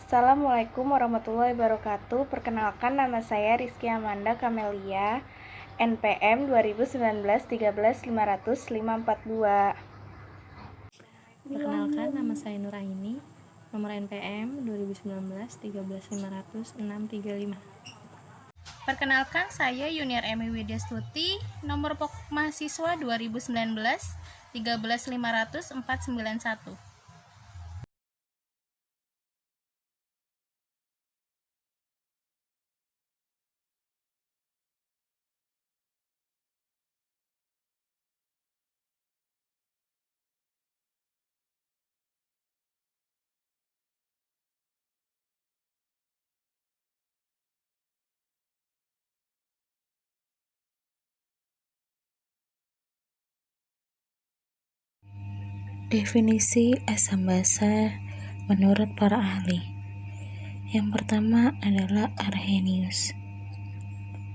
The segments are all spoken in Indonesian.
Assalamualaikum warahmatullahi wabarakatuh. Perkenalkan, nama saya Rizky Amanda Kamelia, NPM 2019 13 500 542. Perkenalkan, nama saya Nur Aini, nomor NPM 2019 13 500 635. Perkenalkan, saya Yuniar Emi Widyastuti, nomor pokok mahasiswa 2019 13 500 491. Definisi asam basa menurut para ahli. Yang pertama adalah Arrhenius.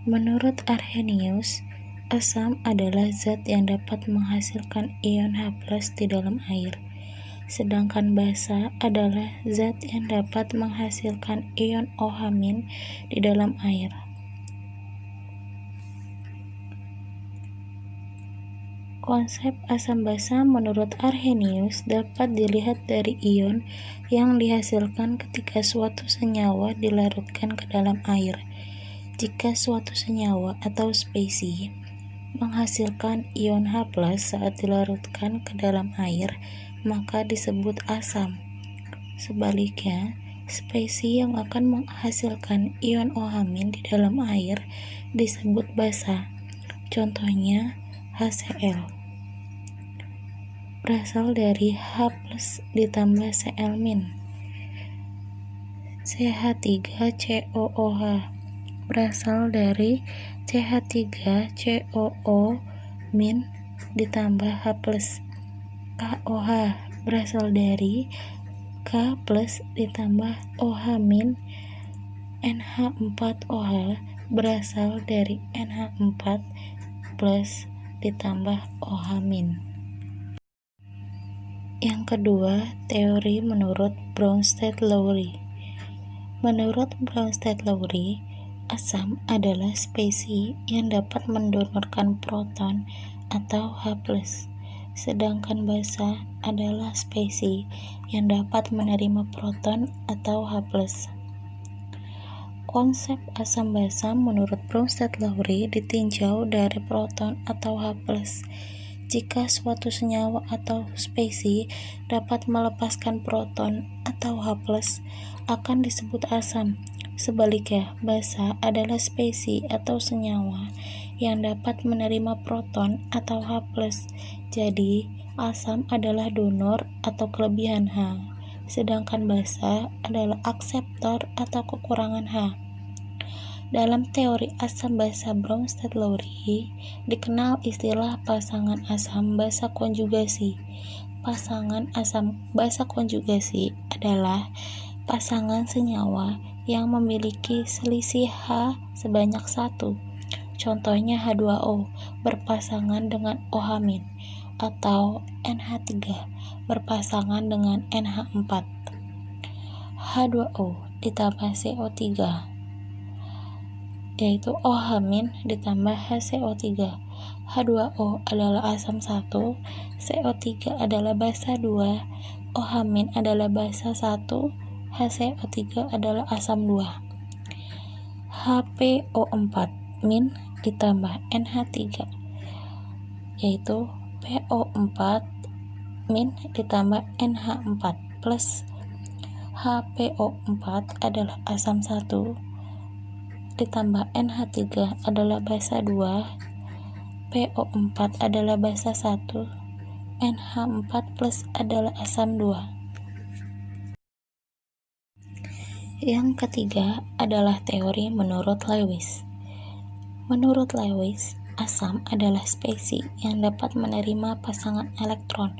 Menurut Arrhenius, asam adalah zat yang dapat menghasilkan ion H+ di dalam air, sedangkan basa adalah zat yang dapat menghasilkan ion OH- di dalam air. Konsep asam basa menurut Arrhenius dapat dilihat dari ion yang dihasilkan ketika suatu senyawa dilarutkan ke dalam air. Jika suatu senyawa atau spesies menghasilkan ion H+ saat dilarutkan ke dalam air, maka disebut asam. Sebaliknya, spesies yang akan menghasilkan ion OH- di dalam air disebut basa. Contohnya HCl berasal dari H+ ditambah Cl-. CH3COOH berasal dari CH3COO- ditambah H+. KOH berasal dari K+ ditambah OH-. NH4OH berasal dari NH4+ ditambah OH-. Yang kedua, teori menurut Bronsted-Lowry. Menurut Bronsted-Lowry, asam adalah spesies yang dapat mendonorkan proton atau H+, sedangkan basa adalah spesies yang dapat menerima proton atau H+. Konsep asam basa menurut Bronsted-Lowry ditinjau dari proton atau H+. Jika suatu senyawa atau spesies dapat melepaskan proton atau H+, akan disebut asam. Sebaliknya, basa adalah spesies atau senyawa yang dapat menerima proton atau H+. Jadi, asam adalah donor atau kelebihan H, sedangkan basa adalah akseptor atau kekurangan H. Dalam teori asam basa Bronsted-Lowry dikenal istilah pasangan asam basa konjugasi. Pasangan asam basa konjugasi adalah pasangan senyawa yang memiliki selisih H sebanyak 1. Contohnya H2O berpasangan dengan OH- atau NH3 berpasangan dengan NH4. H2O ditambah CO3 yaitu OH- ditambah HCO3. H2O adalah asam 1, CO3 adalah basa 2, OH- adalah basa 1, HCO3 adalah asam 2. HPO4- ditambah NH3 yaitu PO4- ditambah NH4 plus. HPO4 adalah asam 1 ditambah NH3 adalah basa 2, PO4 adalah basa 1, NH4 plus adalah asam 2. Yang ketiga adalah teori menurut Lewis. Menurut Lewis, asam adalah spesies yang dapat menerima pasangan elektron,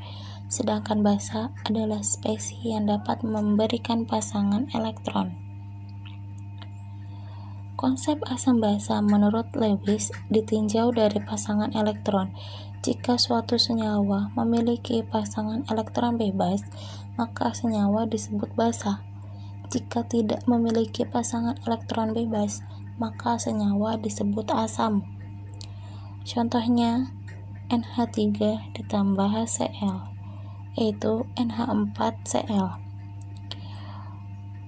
sedangkan basa adalah spesies yang dapat memberikan pasangan elektron. Konsep asam basa menurut Lewis ditinjau dari pasangan elektron. Jika suatu senyawa memiliki pasangan elektron bebas, maka senyawa disebut basa. Jika tidak memiliki pasangan elektron bebas, maka senyawa disebut asam. Contohnya, NH3 ditambah HCl, yaitu NH4Cl.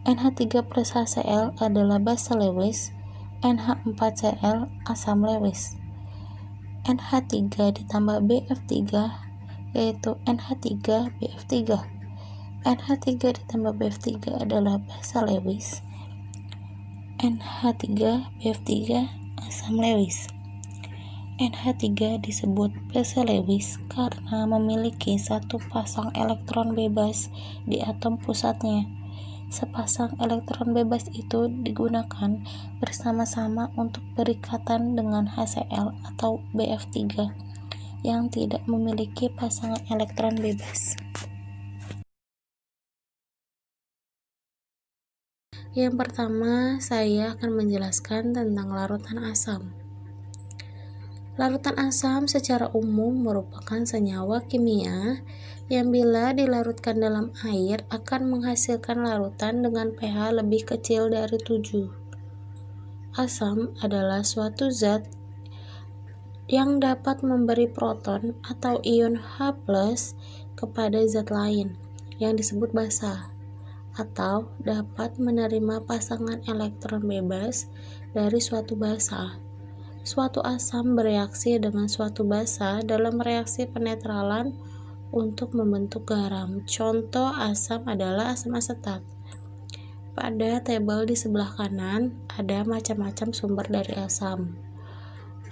NH3 plus HCl adalah basa Lewis, NH4Cl asam Lewis. NH3 ditambah BF3, yaitu NH3BF3. NH3 ditambah BF3 adalah basa Lewis, NH3BF3 asam Lewis. NH3 disebut basa Lewis karena memiliki satu pasang elektron bebas di atom pusatnya. Sepasang elektron bebas itu digunakan bersama-sama untuk berikatan dengan HCl atau BF3 yang tidak memiliki pasangan elektron bebas. Yang pertama, saya akan menjelaskan tentang larutan asam. Larutan asam secara umum merupakan senyawa kimia yang bila dilarutkan dalam air akan menghasilkan larutan dengan pH lebih kecil dari 7. Asam adalah suatu zat yang dapat memberi proton atau ion H+ kepada zat lain yang disebut basa, atau dapat menerima pasangan elektron bebas dari suatu basa. Suatu asam bereaksi dengan suatu basa dalam reaksi penetralan untuk membentuk garam. Contoh asam adalah asam asetat. Pada tabel di sebelah kanan ada macam-macam sumber dari asam.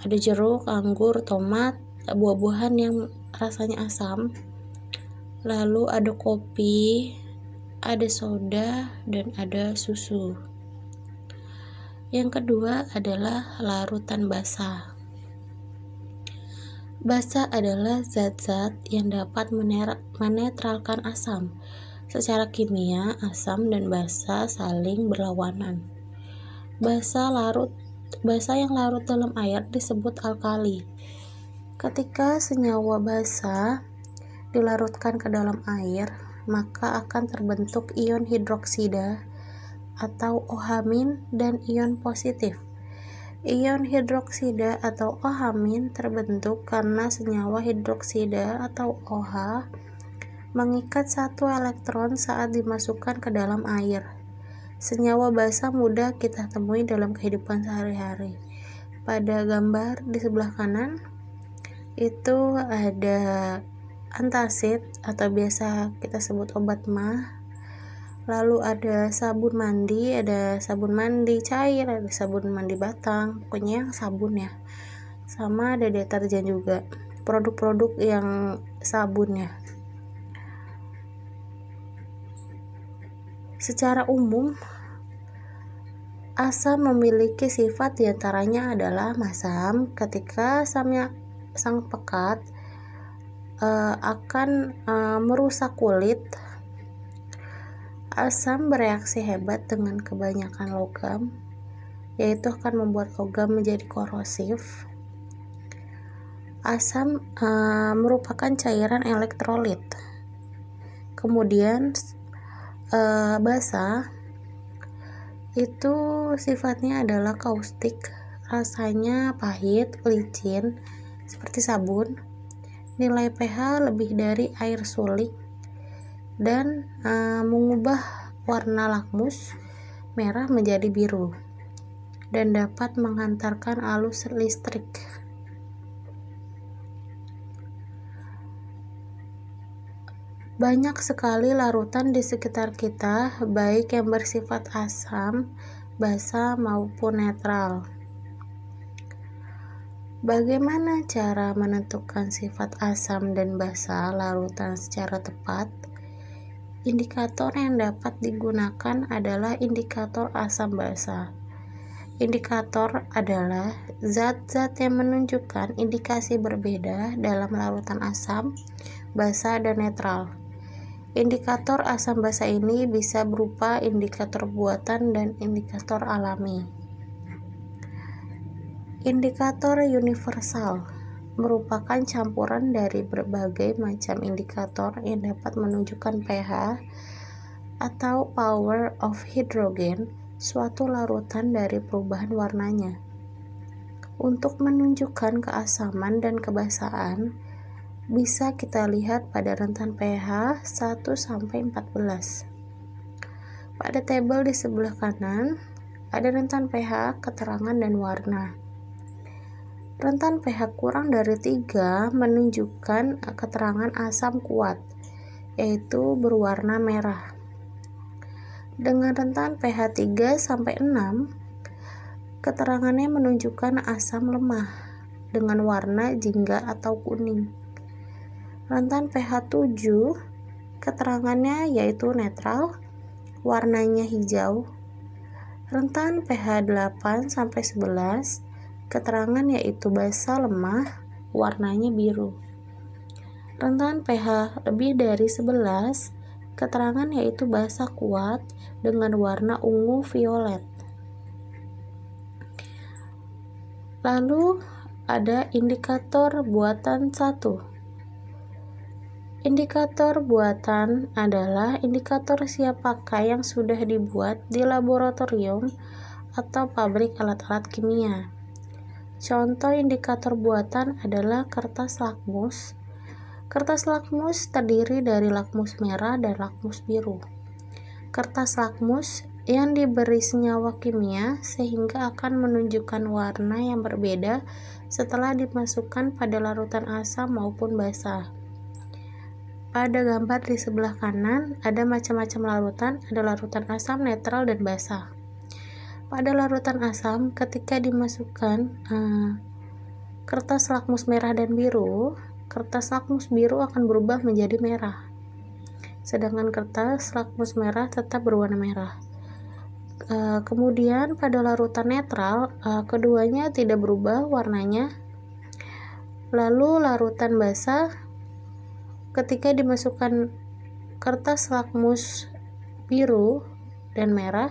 Ada jeruk, anggur, tomat, buah-buahan yang rasanya asam. Lalu ada kopi, ada soda, dan ada susu. Yang kedua adalah larutan basa. Basa adalah zat-zat yang dapat menetralkan asam. Secara kimia, asam dan basa saling berlawanan. Basa yang larut dalam air disebut alkali. Ketika senyawa basa dilarutkan ke dalam air, maka akan terbentuk ion hidroksida atau OH- dan ion positif. Ion hidroksida atau OH- terbentuk karena senyawa hidroksida atau OH mengikat satu elektron saat dimasukkan ke dalam air. Senyawa basa mudah kita temui dalam kehidupan sehari-hari. Pada gambar di sebelah kanan itu ada antacid atau biasa kita sebut obat mah. Lalu ada sabun mandi cair, ada sabun mandi batang, pokoknya yang sabun ya. Sama ada deterjen juga, produk-produk yang sabun ya. Secara umum, asam memiliki sifat diantaranya adalah masam. Ketika asamnya sangat pekat, akan merusak kulit. Asam bereaksi hebat dengan kebanyakan logam, yaitu akan membuat logam menjadi korosif. Asam merupakan cairan elektrolit. Kemudian basa itu sifatnya adalah kaustik, rasanya pahit, licin, seperti sabun. Nilai pH lebih dari air suling dan mengubah warna lakmus merah menjadi biru dan dapat menghantarkan arus listrik. Banyak sekali larutan di sekitar kita, baik yang bersifat asam, basa maupun netral. Bagaimana cara menentukan sifat asam dan basa larutan secara tepat? Indikator yang dapat digunakan adalah indikator asam basa. Indikator adalah zat-zat yang menunjukkan indikasi berbeda dalam larutan asam, basa, dan netral. Indikator asam basa ini bisa berupa indikator buatan dan indikator alami. Indikator universal merupakan campuran dari berbagai macam indikator yang dapat menunjukkan pH, atau power of hydrogen, suatu larutan dari perubahan warnanya. Untuk menunjukkan keasaman dan kebasahan, bisa kita lihat pada rentan pH 1-14. Pada tabel di sebelah kanan, ada rentan pH, keterangan, dan warna. Rentan pH kurang dari 3 menunjukkan keterangan asam kuat, yaitu berwarna merah. Dengan rentan pH 3-6, keterangannya menunjukkan asam lemah dengan warna jingga atau kuning. Rentan pH 7, keterangannya yaitu netral, warnanya hijau. Rentan pH 8-11, keterangan yaitu basa lemah, warnanya biru. Rentan pH lebih dari 11, keterangan yaitu basa kuat dengan warna ungu violet. Lalu ada indikator buatan 1. Indikator buatan adalah indikator siap pakai yang sudah dibuat di laboratorium atau pabrik alat-alat kimia. Contoh indikator buatan adalah kertas lakmus. Kertas lakmus terdiri dari lakmus merah dan lakmus biru. Kertas lakmus yang diberi senyawa kimia sehingga akan menunjukkan warna yang berbeda setelah dimasukkan pada larutan asam maupun basa. Pada gambar di sebelah kanan ada macam-macam larutan, ada larutan asam, netral, dan basa. Pada larutan asam, ketika dimasukkan kertas lakmus merah dan biru, kertas lakmus biru akan berubah menjadi merah, sedangkan kertas lakmus merah tetap berwarna merah. Kemudian pada larutan netral, keduanya tidak berubah warnanya. Lalu larutan basa, ketika dimasukkan kertas lakmus biru dan merah,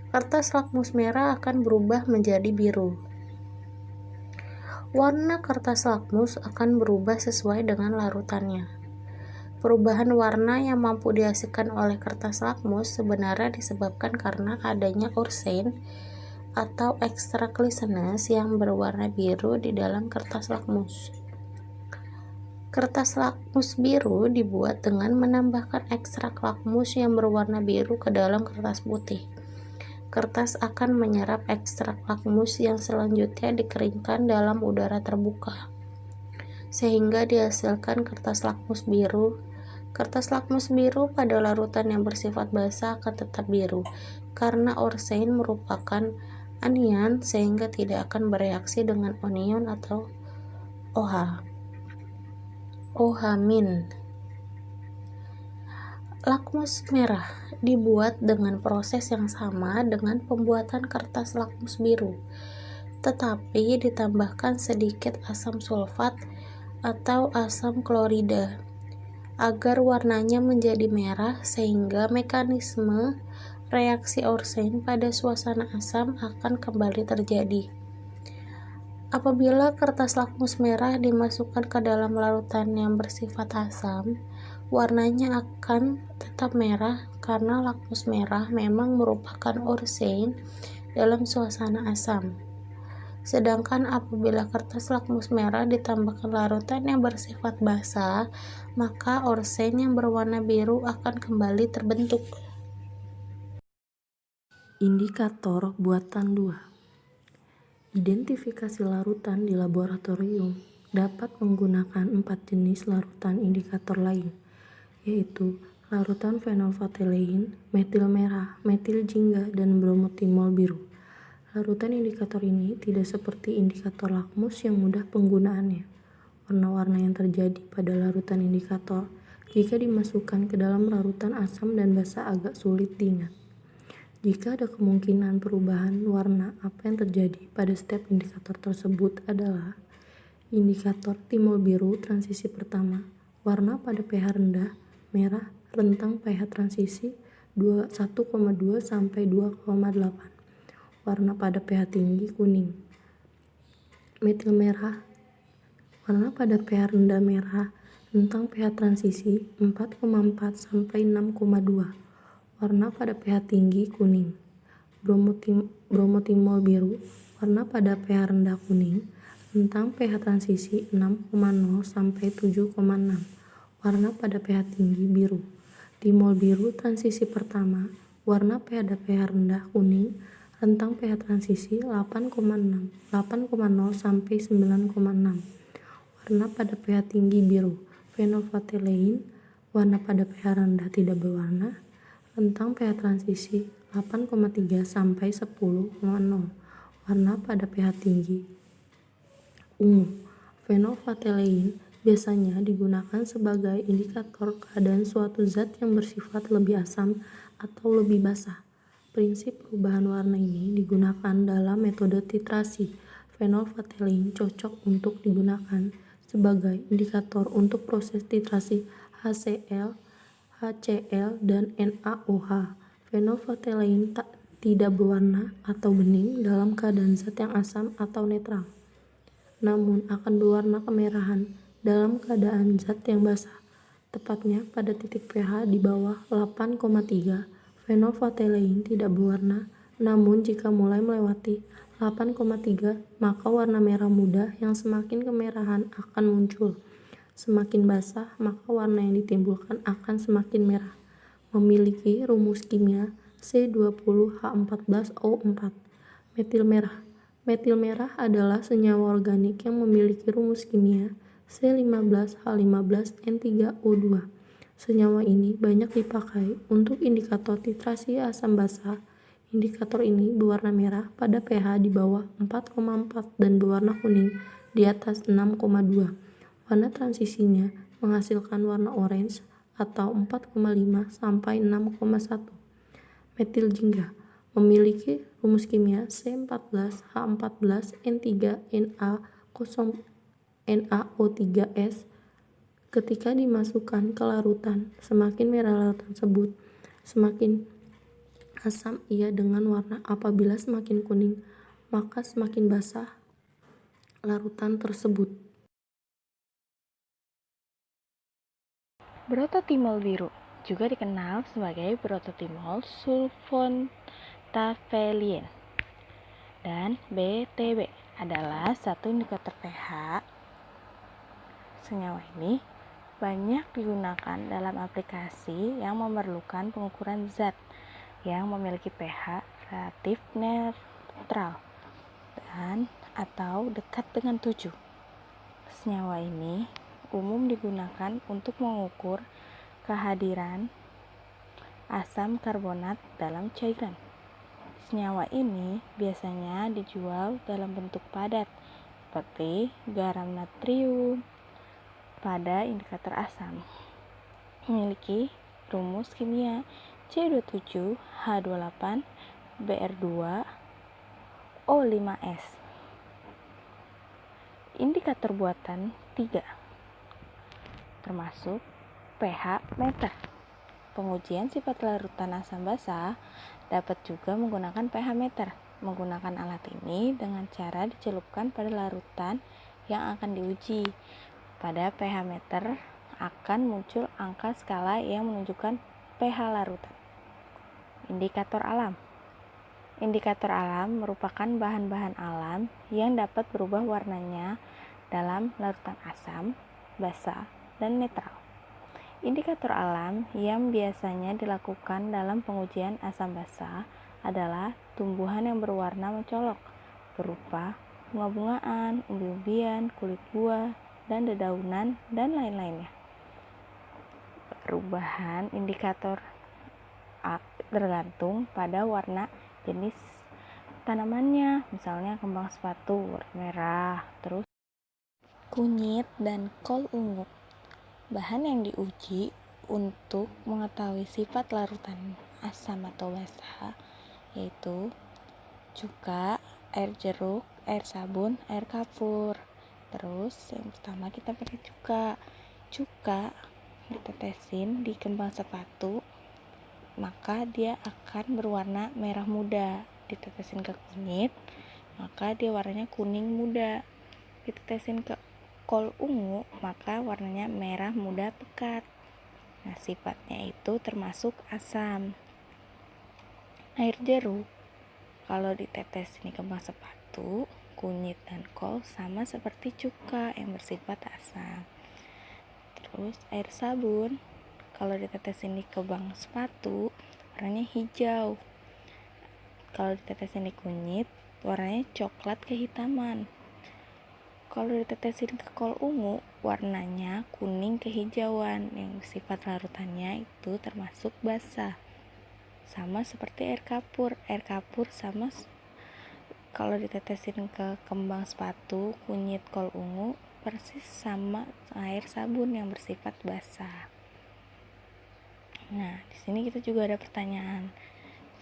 kertas lakmus merah akan berubah menjadi biru. Warna kertas lakmus akan berubah sesuai dengan larutannya. Perubahan warna yang mampu dihasilkan oleh kertas lakmus sebenarnya disebabkan karena adanya ursein atau ekstrak glycinase yang berwarna biru di dalam kertas lakmus. Kertas lakmus biru dibuat dengan menambahkan ekstrak lakmus yang berwarna biru ke dalam kertas putih. Kertas akan menyerap ekstrak lakmus yang selanjutnya dikeringkan dalam udara terbuka, sehingga dihasilkan kertas lakmus biru. Kertas lakmus biru pada larutan yang bersifat basa akan tetap biru, karena ursein merupakan anion sehingga tidak akan bereaksi dengan anion atau OH. OH-. Lakmus merah dibuat dengan proses yang sama dengan pembuatan kertas lakmus biru, tetapi ditambahkan sedikit asam sulfat atau asam klorida agar warnanya menjadi merah, sehingga mekanisme reaksi ursein pada suasana asam akan kembali terjadi. Apabila kertas lakmus merah dimasukkan ke dalam larutan yang bersifat asam, warnanya akan tetap merah karena lakmus merah memang merupakan ursein dalam suasana asam. Sedangkan apabila kertas lakmus merah ditambahkan larutan yang bersifat basa, maka ursein yang berwarna biru akan kembali terbentuk. Indikator buatan 2. Identifikasi larutan di laboratorium dapat menggunakan 4 jenis larutan indikator lain, yaitu larutan fenolftalein, metil merah, metil jingga, dan bromotimol biru. Larutan indikator ini tidak seperti indikator lakmus yang mudah penggunaannya. Warna-warna yang terjadi pada larutan indikator jika dimasukkan ke dalam larutan asam dan basa agak sulit diingat. Jika ada kemungkinan perubahan warna, apa yang terjadi pada setiap indikator tersebut adalah indikator timol biru transisi pertama, warna pada pH rendah, merah, rentang pH transisi 1,2 sampai 2,8. Warna pada pH tinggi kuning. Metil merah, warna pada pH rendah merah, rentang pH transisi 4,4 sampai 6,2. warna pada pH tinggi kuning. Bromotimol biru, warna pada pH rendah kuning. Rentang pH transisi 6,0 sampai 7,6, warna pada pH tinggi biru. Timol biru transisi pertama, warna pada pH rendah kuning. Rentang pH transisi 8,0 sampai 9,6, warna pada pH tinggi biru. Fenolfatelein, warna pada pH rendah tidak berwarna. Rentang pH transisi 8,3 sampai 10,0, warna pada pH tinggi ungu. Fenolfatelein biasanya digunakan sebagai indikator keadaan suatu zat yang bersifat lebih asam atau lebih basah. Prinsip perubahan warna ini digunakan dalam metode titrasi. Fenolfatelein cocok untuk digunakan sebagai indikator untuk proses titrasi HCl, HCl, dan NaOH. Fenolfatelein tidak berwarna atau bening dalam keadaan zat yang asam atau netral, namun akan berwarna kemerahan dalam keadaan zat yang basah, tepatnya pada titik pH di bawah 8,3. Fenolfatelein tidak berwarna, namun jika mulai melewati 8,3, maka warna merah muda yang semakin kemerahan akan muncul. Semakin basah, maka warna yang ditimbulkan akan semakin merah. Memiliki rumus kimia C20H14O4. Metil merah. Metil merah adalah senyawa organik yang memiliki rumus kimia C15H15N3O2. Senyawa ini banyak dipakai untuk indikator titrasi asam basa. Indikator ini berwarna merah pada pH di bawah 4,4 dan berwarna kuning di atas 6,2. Warna transisinya menghasilkan warna orange atau 4,5 sampai 6,1. Metil jingga memiliki rumus kimia C14H14N3NaO3S. Ketika dimasukkan ke larutan, semakin merah larutan tersebut, semakin asam ia dengan warna. Apabila semakin kuning, maka semakin basah larutan tersebut. Brototimol biru juga dikenal sebagai brototimol sulfontafelien dan BTB adalah satu indikator pH. Senyawa ini banyak digunakan dalam aplikasi yang memerlukan pengukuran zat yang memiliki pH relatif netral dan atau dekat dengan 7. Senyawa ini umum digunakan untuk mengukur kehadiran asam karbonat dalam cairan. Senyawa ini biasanya dijual dalam bentuk padat seperti garam natrium pada indikator asam. Memiliki rumus kimia C27H28Br2O5S. Indikator buatan 3 termasuk pH meter. Pengujian sifat larutan asam basa dapat juga menggunakan pH meter. Menggunakan alat ini dengan cara dicelupkan pada larutan yang akan diuji. Pada pH meter akan muncul angka skala yang menunjukkan pH larutan. Indikator alam. Indikator alam merupakan bahan-bahan alam yang dapat berubah warnanya dalam larutan asam, basa, dan netral. Indikator alam yang biasanya dilakukan dalam pengujian asam basa adalah tumbuhan yang berwarna mencolok berupa bunga-bungaan, umbi-umbian, kulit buah, dan dedaunan, dan lain-lainnya. Perubahan indikator tergantung pada warna jenis tanamannya, misalnya kembang sepatu warna merah, terus kunyit dan kol ungu. Bahan yang diuji untuk mengetahui sifat larutan asam atau basa yaitu cuka, air jeruk, air sabun, air kapur. Terus yang pertama kita pakai cuka ditetesin di kembang sepatu, maka dia akan berwarna merah muda. Ditetesin ke kunyit, maka dia warnanya kuning muda. Ditetesin ke kol ungu, maka warnanya merah muda pekat. Nah, sifatnya itu termasuk asam. Air jeruk kalau ditetesin di kembang sepatu, kunyit dan kol sama seperti cuka yang bersifat asam. Terus air sabun kalau ditetesin di kembang sepatu warnanya hijau. Kalau ditetesin di kunyit warnanya coklat kehitaman. Kalau ditetesin ke kol ungu warnanya kuning kehijauan yang sifat larutannya itu termasuk basah. Sama seperti air kapur sama kalau ditetesin ke kembang sepatu, kunyit, kol ungu persis sama air sabun yang bersifat basah. Nah, di sini kita juga ada pertanyaan.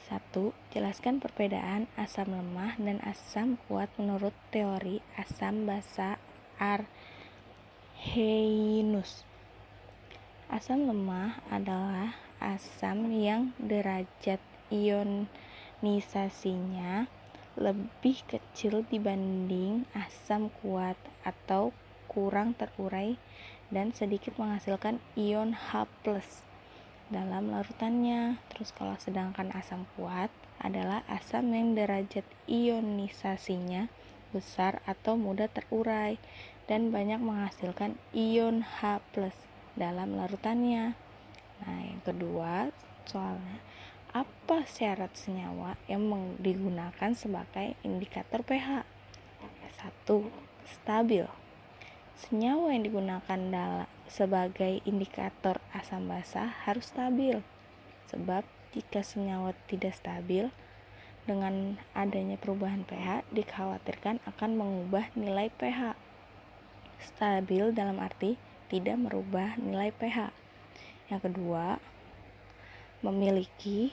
1. Jelaskan perbedaan asam lemah dan asam kuat menurut teori asam basa Arrhenius. Asam lemah adalah asam yang derajat ionisasinya lebih kecil dibanding asam kuat atau kurang terurai dan sedikit menghasilkan ion H+ dalam larutannya. Terus kalau sedangkan asam kuat adalah asam yang derajat ionisasinya besar atau mudah terurai dan banyak menghasilkan ion H+ dalam larutannya. Nah, yang kedua soalnya, apa syarat senyawa yang digunakan sebagai indikator pH? 1. Stabil. Senyawa yang digunakan sebagai indikator asam basa harus stabil, sebab jika senyawa tidak stabil, dengan adanya perubahan pH dikhawatirkan akan mengubah nilai pH. Stabil dalam arti tidak merubah nilai pH. Yang kedua, memiliki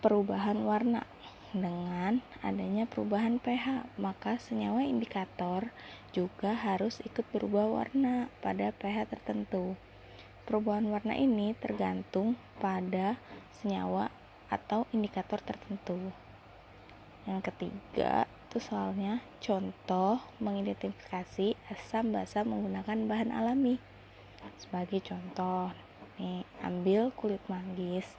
perubahan warna. Dengan adanya perubahan pH, maka senyawa indikator juga harus ikut berubah warna pada pH tertentu. Perubahan warna ini tergantung pada senyawa atau indikator tertentu. Yang ketiga, itu soalnya contoh mengidentifikasi asam basa menggunakan bahan alami. Sebagai contoh, nih, ambil kulit manggis,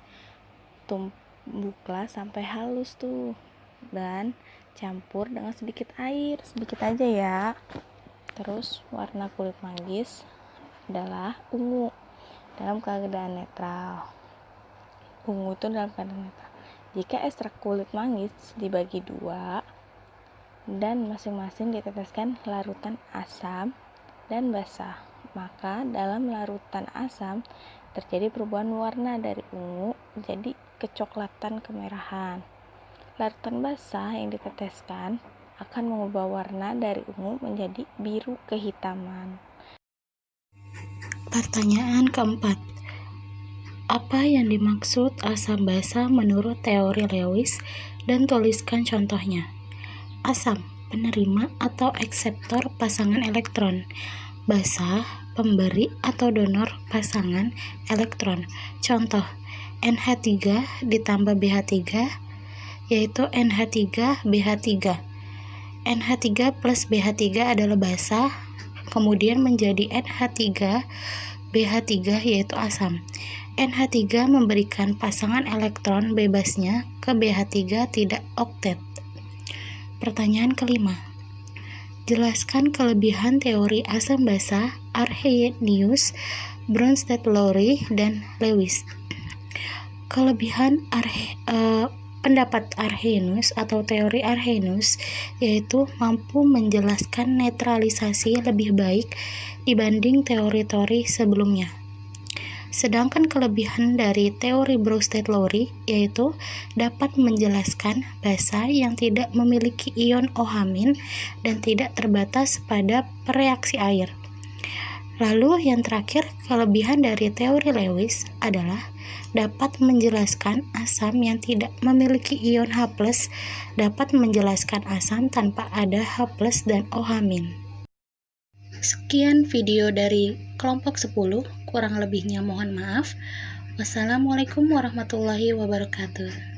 tumbuklah sampai halus tuh dan campur dengan sedikit air, sedikit aja ya. Terus warna kulit manggis adalah ungu dalam keadaan netral. Ungu itu dalam keadaan netral. Jika ekstrak kulit manggis dibagi 2 dan masing-masing diteteskan larutan asam dan basah, maka dalam larutan asam terjadi perubahan warna dari ungu menjadi kecoklatan kemerahan. Larutan basah yang diteteskan akan mengubah warna dari ungu menjadi biru kehitaman. Pertanyaan keempat. Apa yang dimaksud asam basa menurut teori Lewis dan tuliskan contohnya. Asam, penerima atau akseptor pasangan elektron. Basa, pemberi atau donor pasangan elektron. Contoh, NH3 ditambah BH3 yaitu NH3BH3. NH3 plus BH3 adalah basa, kemudian menjadi NH3BH3 yaitu asam. NH3 memberikan pasangan elektron bebasnya ke BH3 tidak oktet. Pertanyaan kelima. Jelaskan kelebihan teori asam basa Arrhenius, Bronsted-Lowry, dan Lewis. Kelebihan pendapat Arrhenius atau teori Arrhenius yaitu mampu menjelaskan netralisasi lebih baik dibanding teori-teori sebelumnya. Sedangkan kelebihan dari teori Bronsted-Lowry yaitu dapat menjelaskan basa yang tidak memiliki ion OH- dan tidak terbatas pada reaksi air. Lalu yang terakhir, kelebihan dari teori Lewis adalah dapat menjelaskan asam yang tidak memiliki ion H+, dapat menjelaskan asam tanpa ada H+ dan OH-. Sekian video dari kelompok 10, kurang lebihnya mohon maaf. Wassalamualaikum warahmatullahi wabarakatuh.